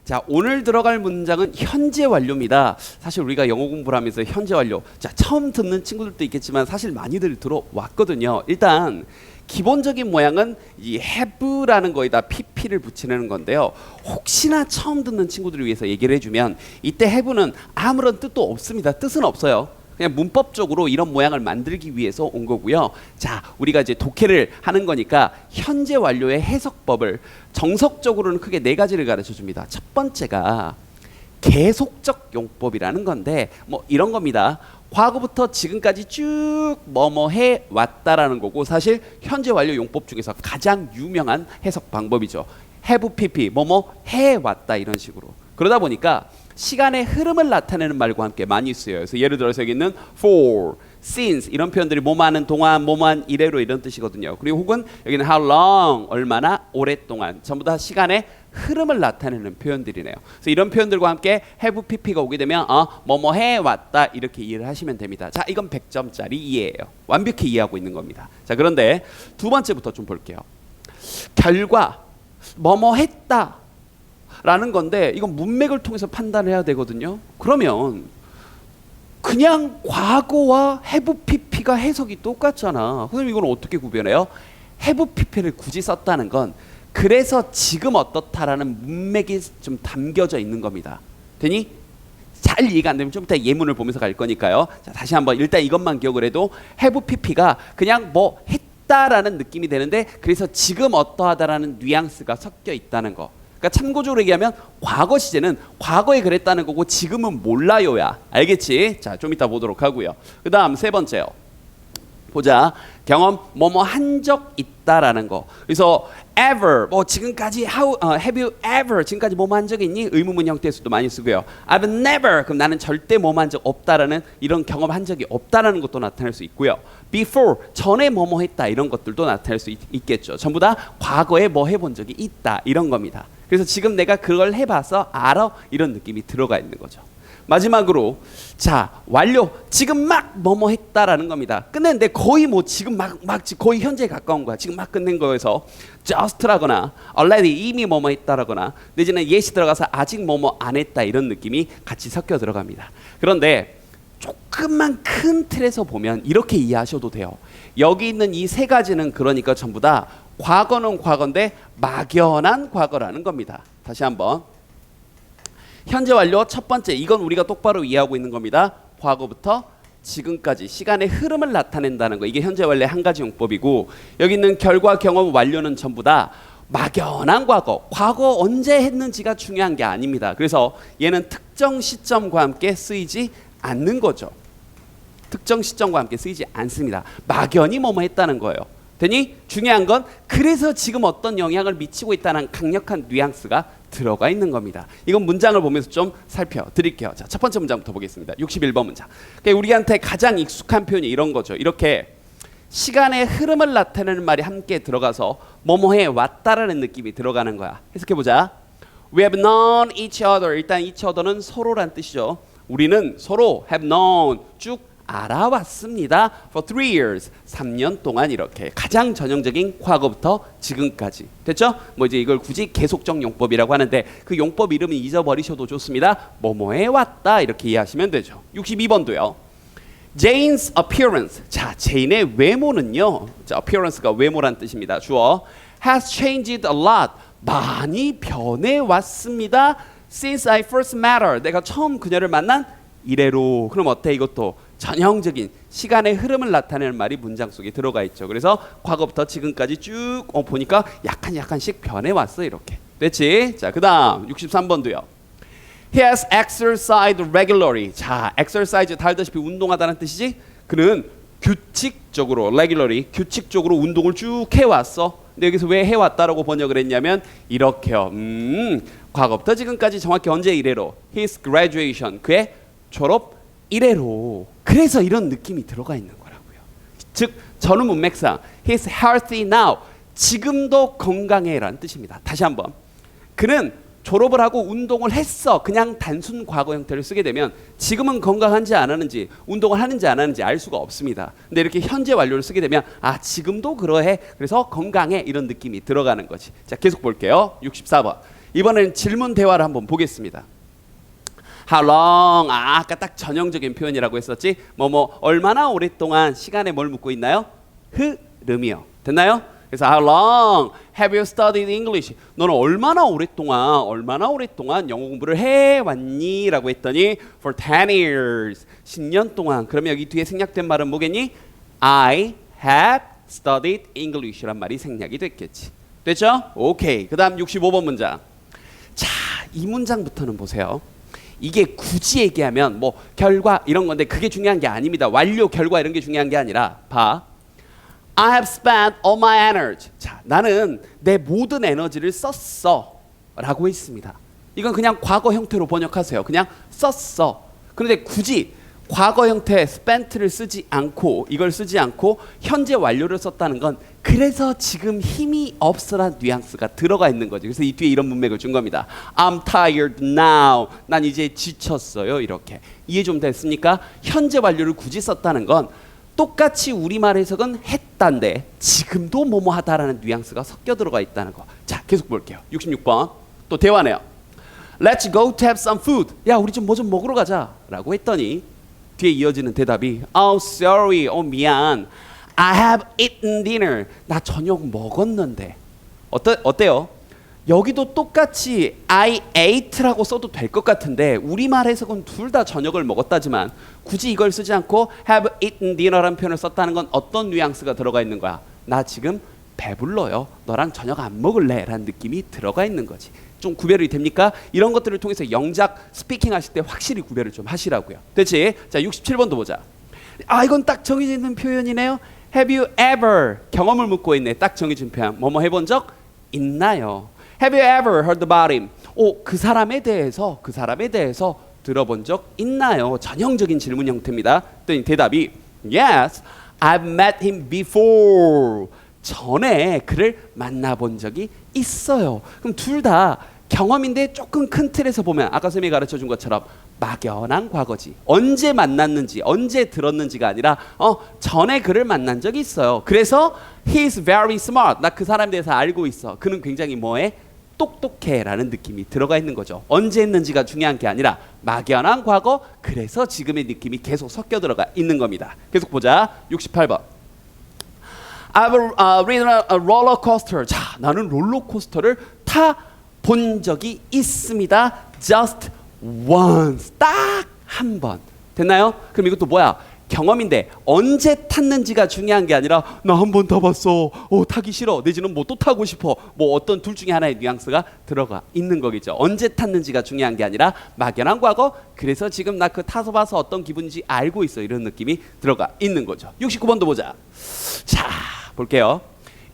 자, 오늘 들어갈 문장은 현재 완료입니다. 사실 우리가 영어 공부를 하면서 현재 완료, 자, 처음 듣는 친구들도 있겠지만 사실 많이들 들어왔거든요. 일단 기본적인 모양은 이 have라는 거에다 pp를 붙이는 건데요. 혹시나 처음 듣는 친구들을 위해서 얘기를 해주면 이때 have는 아무런 뜻도 없습니다. 뜻은 없어요. 그냥 문법적으로 이런 모양을 만들기 위해서 온 거고요. 자, 우리가 이제 독해를 하는 거니까 현재 완료의 해석법을 정석적으로는 크게 네 가지를 가르쳐 줍니다. 첫 번째가 계속적 용법이라는 건데 뭐 이런 겁니다. 과거부터 지금까지 쭉 뭐뭐 해 왔다라는 거고 사실 현재 완료 용법 중에서 가장 유명한 해석 방법이죠. have pp 뭐뭐 해 왔다 이런 식으로. 그러다 보니까 시간의 흐름을 나타내는 말과 함께 많이 쓰여요. 그래서 예를 들어서 여기 있는 for, since 이런 표현들이 뭐뭐하는 동안, 뭐뭐한 이래로 이런 뜻이거든요. 그리고 혹은 여기는 how long, 얼마나 오랫동안 전부 다 시간의 흐름을 나타내는 표현들이네요. 그래서 이런 표현들과 함께 have pp가 오게 되면 뭐뭐 해왔다 이렇게 이해를 하시면 됩니다. 자, 이건 100점짜리 이해예요. 완벽히 이해하고 있는 겁니다. 자, 그런데 두 번째부터 좀 볼게요. 결과, 뭐뭐 했다 라는 건데 이건 문맥을 통해서 판단을 해야 되거든요. 그러면 그냥 과거와 have pp가 해석이 똑같잖아. 그럼 이건 어떻게 구별해요? have pp를 굳이 썼다는 건 그래서 지금 어떻다라는 문맥이 좀 담겨져 있는 겁니다. 되니? 잘 이해가 안 되면 좀 이따 예문을 보면서 갈 거니까요. 자, 다시 한번 일단 이것만 기억을 해도 have pp가 그냥 뭐 했다라는 느낌이 되는데 그래서 지금 어떠하다라는 뉘앙스가 섞여 있다는 거. 그러니까 참고적으로 얘기하면 과거 시제는 과거에 그랬다는 거고 지금은 몰라요야. 알겠지? 자, 좀 이따 보도록 하고요. 그 다음 세 번째요. 보자. 경험 뭐뭐 한 적 있다라는 거. 그래서 ever 뭐 지금까지 have you ever 지금까지 뭐뭐 한 적이 있니? 의문문 형태에서도 많이 쓰고요. I've never 그럼 나는 절대 뭐뭐 한 적 없다라는 이런 경험한 적이 없다라는 것도 나타낼 수 있고요. before 전에 뭐뭐 했다 이런 것들도 나타낼 수 있겠죠. 전부 다 과거에 뭐 해본 적이 있다 이런 겁니다. 그래서 지금 내가 그걸 해봐서 알아 이런 느낌이 들어가 있는 거죠. 마지막으로 자 완료 지금 막 뭐뭐 했다라는 겁니다. 끝냈는데 거의 뭐 지금 막 거의 현재에 가까운 거야. 지금 막 끝낸 거에서 just라거나 already 이미 뭐뭐 했다라거나 내지는 yes이 들어가서 아직 뭐뭐 안 했다 이런 느낌이 같이 섞여 들어갑니다. 그런데 조금만 큰 틀에서 보면 이렇게 이해하셔도 돼요. 여기 있는 이 세 가지는 그러니까 전부 다 과거는 과거인데 막연한 과거라는 겁니다. 다시 한번 현재 완료 첫 번째 이건 우리가 똑바로 이해하고 있는 겁니다. 과거부터 지금까지 시간의 흐름을 나타낸다는 거 이게 현재 완료의 한 가지 용법이고 여기 있는 결과 경험 완료는 전부 다 막연한 과거 언제 했는지가 중요한 게 아닙니다. 그래서 얘는 특정 시점과 함께 쓰이지 않는 거죠. 특정 시점과 함께 쓰이지 않습니다. 막연히 뭐뭐 했다는 거예요. 되니 중요한 건 그래서 지금 어떤 영향을 미치고 있다는 강력한 뉘앙스가 들어가 있는 겁니다. 이건 문장을 보면서 좀 살펴드릴게요. 자, 첫 번째 문장부터 보겠습니다. 61번 문장. 그러니까 우리한테 가장 익숙한 표현이 이런 거죠. 이렇게 시간의 흐름을 나타내는 말이 함께 들어가서 뭐뭐해 왔다라는 느낌이 들어가는 거야. 해석해보자. We have known each other. 일단 each other는 서로란 뜻이죠. 우리는 서로 have known 쭉 알아왔습니다. For 3 years 3년 동안 이렇게 가장 전형적인 과거부터 지금까지 됐죠? 뭐 이제 이걸 굳이 계속적 용법이라고 하는데 그 용법 이름은 잊어버리셔도 좋습니다. 뭐뭐해 왔다 이렇게 이해하시면 되죠. 62번도요. Jane's appearance. 자, 제인의 외모는요. 자, appearance가 외모란 뜻입니다. 주어 has changed a lot. 많이 변해왔습니다. Since I first met her. 내가 처음 그녀를 만난 이래로. 그럼 어때 이것도? 전형적인 시간의 흐름을 나타내는 말이 문장 속에 들어가 있죠. 그래서 과거부터 지금까지 쭉 보니까 약간씩 변해왔어 이렇게. 됐지? 자, 그 다음 63번도요. He has exercised regularly. 자, exercise 다 알다시피 운동하다는 뜻이지? 그는 규칙적으로 regularly 규칙적으로 운동을 쭉 해왔어. 근데 여기서 왜 해왔다라고 번역을 했냐면 이렇게요. 과거부터 지금까지 정확히 언제 이래로 his graduation 그의 졸업 이래로. 그래서 이런 느낌이 들어가 있는 거라고요. 즉 전후 문맥상 he's healthy now 지금도 건강해라는 뜻입니다. 다시 한번 그는 졸업을 하고 운동을 했어. 그냥 단순 과거 형태를 쓰게 되면 지금은 건강한지 안 하는지 운동을 하는지 안 하는지 알 수가 없습니다. 근데 이렇게 현재 완료를 쓰게 되면 아 지금도 그러해. 그래서 건강해 이런 느낌이 들어가는 거지. 자 계속 볼게요. 64번 이번에는 질문 대화를 한번 보겠습니다. How long? 아까 딱 전형적인 표현이라고 했었지. 얼마나 오랫동안 시간에 뭘 묻고 있나요? 흐름이요. 됐나요? 그래서 How long have you studied English? 너는 얼마나 오랫동안 영어 공부를 해왔니? 라고 했더니 For 10 years. 10년 동안. 그러면 여기 뒤에 생략된 말은 뭐겠니? I have studied English란 말이 생략이 됐겠지. 됐죠? 오케이. 그 다음 65번 문장. 자, 이 문장부터는 보세요. 이게 굳이 얘기하면 뭐 결과 이런 건데 그게 중요한 게 아닙니다. 완료, 결과 이런 게 중요한 게 아니라 봐. I have spent all my energy. 자, 나는 내 모든 에너지를 썼어 라고 했습니다. 이건 그냥 과거 형태로 번역하세요. 그냥 썼어. 그런데 굳이 과거 형태 spent를 쓰지 않고 이걸 쓰지 않고 현재 완료를 썼다는 건 그래서 지금 힘이 없어라는 뉘앙스가 들어가 있는 거죠. 그래서 이 뒤에 이런 문맥을 준 겁니다. I'm tired now. 난 이제 지쳤어요. 이렇게. 이해 좀 됐습니까? 현재 완료를 굳이 썼다는 건 똑같이 우리말 해석은 했단데 지금도 뭐뭐 하다라는 뉘앙스가 섞여 들어가 있다는 거. 자, 계속 볼게요. 66번. 또 대화네요. Let's go to have some food. 야, 우리 좀 뭐 좀 먹으러 가자 라고 했더니 뒤에 이어지는 대답이 Oh, sorry. 미안. I have eaten dinner. 나 저녁 먹었는데. 어때요? 여기도 똑같이 I ate라고 써도 될 것 같은데 우리말 해석은 둘 다 저녁을 먹었다지만 굳이 이걸 쓰지 않고 have eaten dinner라는 표현을 썼다는 건 어떤 뉘앙스가 들어가 있는 거야? 나 지금 배불러요. 너랑 저녁 안 먹을래? 라는 느낌이 들어가 있는 거지. 좀 구별이 됩니까? 이런 것들을 통해서 영작 스피킹 하실 때 확실히 구별을 좀 하시라고요. 됐지? 자, 67번도 보자. 아, 이건 딱 정해져 있는 표현이네요. Have you ever 경험을 묻고 있네. 딱 정해진 표현. 뭐뭐 해본 적 있나요? Have you ever heard about him? 그 사람에 대해서 들어본 적 있나요? 전형적인 질문 형태입니다. 그랬더니 대답이 Yes, I've met him before. 전에 그를 만나본 적이 있어요. 그럼 둘 다 경험인데 조금 큰 틀에서 보면 아까 선생님이 가르쳐준 것처럼 막연한 과거지. 언제 만났는지 언제 들었는지가 아니라 전에 그를 만난 적이 있어요. 그래서 He's very smart. 나 그 사람에 대해서 알고 있어. 그는 굉장히 뭐해? 똑똑해 라는 느낌이 들어가 있는 거죠. 언제 했는지가 중요한 게 아니라 막연한 과거, 그래서 지금의 느낌이 계속 섞여 들어가 있는 겁니다. 계속 보자. 68번. I've ridden a roller coaster. 자, 나는 롤러코스터를 타본 적이 있습니다. Just once. 딱 한 번. 됐나요? 그럼 이것도 뭐야? 경험인데 언제 탔는지가 중요한 게 아니라 나 한 번 타봤어. 타기 싫어. 내지는 뭐 또 타고 싶어. 뭐 어떤 둘 중에 하나의 뉘앙스가 들어가 있는 거겠죠. 언제 탔는지가 중요한 게 아니라 막연한 과거. 그래서 지금 나 그 타서 봐서 어떤 기분인지 알고 있어. 이런 느낌이 들어가 있는 거죠. 69번도 보자. 자, 볼게요.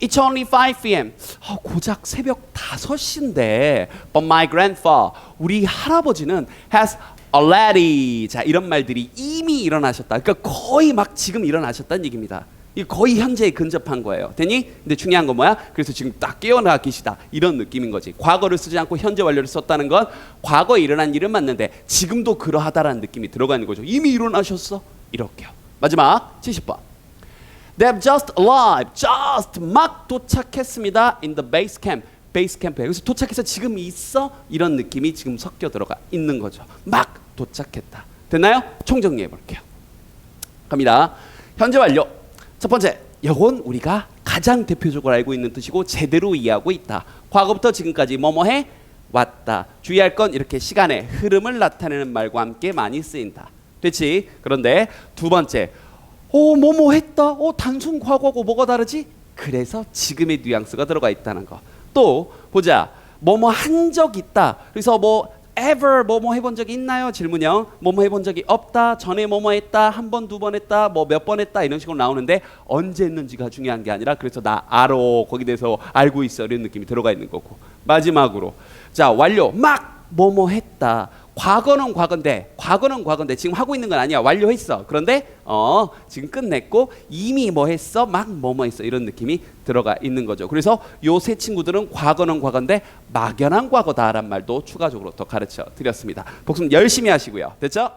It's only 5 p.m. 고작 새벽 5시인데 But my grandfather, 우리 할아버지는 has already. 자, 이런 말들이 이미 일어나셨다. 그러니까 거의 막 지금 일어나셨다는 얘기입니다. 이 거의 현재에 근접한 거예요. 되니? 근데 중요한 건 뭐야? 그래서 지금 딱 깨어나 계시다. 이런 느낌인 거지. 과거를 쓰지 않고 현재 완료를 썼다는 건 과거에 일어난 일은 맞는데 지금도 그러하다라는 느낌이 들어가는 거죠. 이미 일어나셨어. 이렇게요. 마지막 70번. They've just arrived. just 막 도착했습니다. In the base camp. 베이스 캠프에. 그래서 도착해서 지금 있어? 이런 느낌이 지금 섞여 들어가 있는 거죠. 막 도착했다. 됐나요? 총정리해 볼게요. 갑니다. 현재 완료. 첫 번째, 이건 우리가 가장 대표적으로 알고 있는 뜻이고 제대로 이해하고 있다. 과거부터 지금까지 뭐뭐해 왔다. 주의할 건 이렇게 시간의 흐름을 나타내는 말과 함께 많이 쓰인다. 됐지? 그런데 두 번째, 뭐뭐 했다. 단순 과거고 뭐가 다르지? 그래서 지금의 뉘앙스가 들어가 있다는 거. 또 보자. 뭐뭐 한 적 있다. 그래서 뭐 ever 뭐뭐 해본 적이 있나요? 질문형. 뭐뭐 해본 적이 없다. 전에 뭐뭐 했다. 한 번, 두 번 했다. 뭐 몇 번 했다. 이런 식으로 나오는데 언제 했는지가 중요한 게 아니라 그래서 나 알아. 거기에 대해서 알고 있어. 이런 느낌이 들어가 있는 거고. 마지막으로 자, 완료. 막 뭐뭐 했다. 과거는 과거인데 지금 하고 있는 건 아니야. 완료했어. 그런데 지금 끝냈고 이미 뭐 했어? 막 뭐뭐 했어. 이런 느낌이 들어가 있는 거죠. 그래서 요 세 친구들은 과거는 과거인데 막연한 과거다라는 말도 추가적으로 더 가르쳐 드렸습니다. 복습 열심히 하시고요. 됐죠?